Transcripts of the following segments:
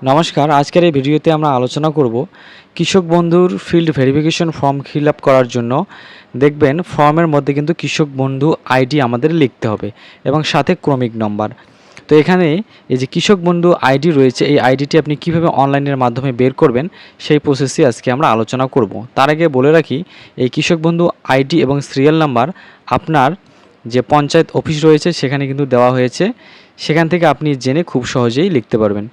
নমস্কার, আজকের এই ভিডিওতে আমরা আলোচনা করব কৃষক বন্ধুর field verification form fill up করার জন্য দেখবেন ফর্মের মধ্যে কিন্তু কৃষক বন্ধু আইডি আমাদের লিখতে হবে এবং সাথে ক্রমিক নম্বর। তো এখানে এই যে কৃষক বন্ধু আইডি রয়েছে, এই আইডিটি আপনি কিভাবে অনলাইনের মাধ্যমে বের করবেন সেই প্রসেসই আজকে আমরা আলোচনা করব। তার আগে বলে রাখি, এই কৃষক বন্ধু আইডি এবং সিরিয়াল নাম্বার আপনার যে পঞ্চায়েত অফিস রয়েছে সেখানে কিন্তু দেওয়া হয়েছে, সেখান থেকে আপনি জেনে খুব সহজেই লিখতে পারবেন।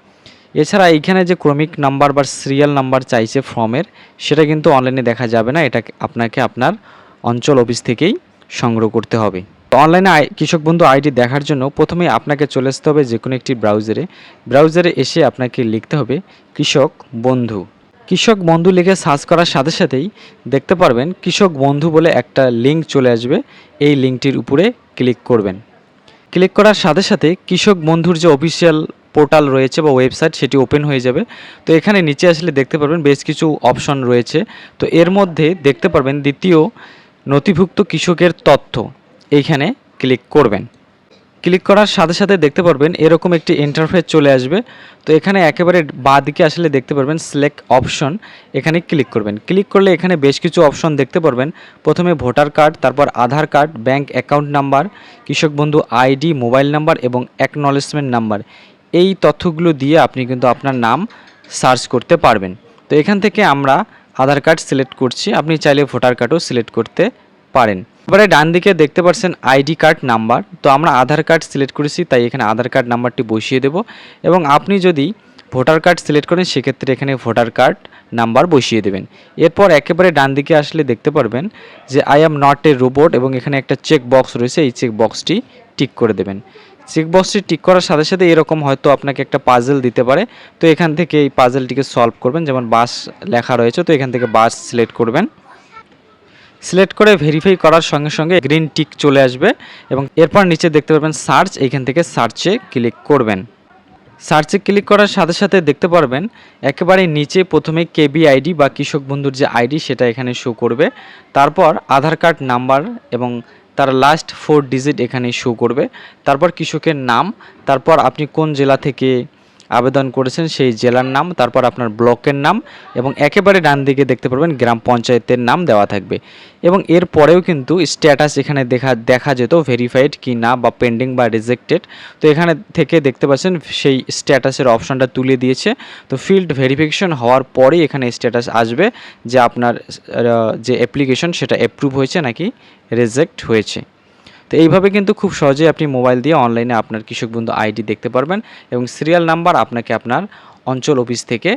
এছাড়া এইখানে যে ক্রমিক নাম্বার বা সিরিয়াল নাম্বার চাইছে ফর্মের, সেটা কিন্তু অনলাইনে দেখা যাবে না, এটা আপনাকে আপনার অঞ্চল অফিস থেকেই সংগ্রহ করতে হবে। তো অনলাইনে কৃষক বন্ধু আইডি দেখার জন্য প্রথমেই আপনাকে চলে আসতে হবে যে কোনো একটি ব্রাউজারে এসে আপনাকে লিখতে হবে কৃষক বন্ধু। কৃষক বন্ধু লিখে সার্চ করার সাথে সাথেই দেখতে পারবেন কৃষক বন্ধু বলে একটা লিঙ্ক চলে আসবে, এই লিঙ্কটির উপরে ক্লিক করবেন। ক্লিক করার সাথে সাথে কৃষক বন্ধুর যে অফিসিয়াল পোর্টাল রয়েছে বা ওয়েবসাইট সেটি ওপেন হয়ে যাবে। তো এখানে নিচে আসলে দেখতে পারবেন বেশ কিছু অপশন রয়েছে। তো এর মধ্যে দেখতে পারবেন দ্বিতীয় নথিভুক্ত কৃষকের তথ্য, এইখানে ক্লিক করবেন। ক্লিক করার সাথে সাথে দেখতে পারবেন এরকম একটি ইন্টারফেস চলে আসবে। তো এখানে একেবারে বাঁ দিকে আসলে দেখতে পারবেন সিলেক্ট অপশন, এখানে ক্লিক করবেন। ক্লিক করলে এখানে বেশ কিছু অপশন দেখতে পারবেন। প্রথমে ভোটার কার্ড, তারপর আধার কার্ড, ব্যাংক অ্যাকাউন্ট নাম্বার, কৃষক বন্ধু আইডি, মোবাইল নাম্বার এবং অ্যাকনলেজমেন্ট নাম্বার, এই তথ্যগুলো দিয়ে আপনি কিন্তু আপনার নাম সার্চ করতে পারবেন। তো এখান থেকে আমরা আধার কার্ড সিলেক্ট করছি, আপনি চাইলে ভোটার কার্ডও সিলেক্ট করতে পারেন। এবারে ডান দিকে দেখতে পাচ্ছেন আইডি কার্ড নাম্বার, তো আমরা আধার কার্ড সিলেক্ট করেছি তাই এখানে আধার কার্ড নাম্বারটি বসিয়ে দেব, এবং আপনি যদি ভোটার কার্ড সিলেক্ট করেন সেক্ষেত্রে এখানে ভোটার কার্ড নাম্বার বসিয়ে দেবেন। এরপর একেবারে ডান দিকে আসলে দেখতে পারবেন যে I am not a robot এবং এখানে একটা চেক বক্স রয়েছে, এই চেক বক্সটি টিক করে দেবেন। চেক বক্সটি টিক করার সাথে সাথে এরকম হয়তো আপনাকে একটা পাজেল দিতে পারে, তো এখান থেকে এই পাজেলটিকে সলভ করবেন। যেমন বাস লেখা রয়েছে, তো এখান থেকে বাস সিলেক্ট করবেন। সিলেক্ট করে ভেরিফাই করার সঙ্গে সঙ্গে গ্রিন টিক চলে আসবে এবং এরপর নিচে দেখতে পারবেন সার্চ, এইখান থেকে সার্চে ক্লিক করবেন। সার্চে ক্লিক করার সাথে সাথে দেখতে পারবেন একেবারে নিচে প্রথমে কেবি আইডি বা কৃষক বন্ধুর যে আইডি সেটা এখানে শো করবে, তারপর আধার কার্ড নাম্বার এবং তার লাস্ট 4 ডিজিট এখানে শো করবে, তারপর কৃষকের নাম, তারপর আপনি কোন জেলা থেকে আবেদন করেছেন সেই জেলার নাম, তারপর আপনার ব্লকের নাম এবং একেবারে ডান দিকে দেখতে পারবেন গ্রাম পঞ্চায়েতের নাম দেওয়া থাকবে। এবং এর পরেও কিন্তু স্ট্যাটাস এখানে দেখা যেত ভেরিফাইড কি না বা পেন্ডিং বা রিজেক্টেড, তো এখানে থেকে দেখতে পাচ্ছেন সেই স্ট্যাটাসের অপশানটা তুলে দিয়েছে। তো ফিল্ড ভেরিফিকেশন হওয়ার পরেই এখানে স্ট্যাটাস আসবে যে আপনার যে অ্যাপ্লিকেশন সেটা অ্যাপ্রুভ হয়েছে নাকি রিজেক্ট হয়েছে। তো এইভাবে কিন্তু খুব সহজেই আপনি মোবাইল দিয়ে অনলাইনে আপনার কৃষক বন্ধু আইডি দেখতে পারবেন এবং সিরিয়াল নাম্বার আপনাকে আপনার অঞ্চল অফিস থেকে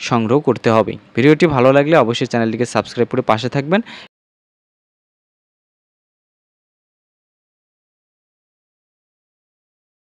সংগ্রহ করতে হবে। ভিডিওটি ভালো লাগলে অবশ্যই চ্যানেলটিকে সাবস্ক্রাইব করে পাশে থাকবেন।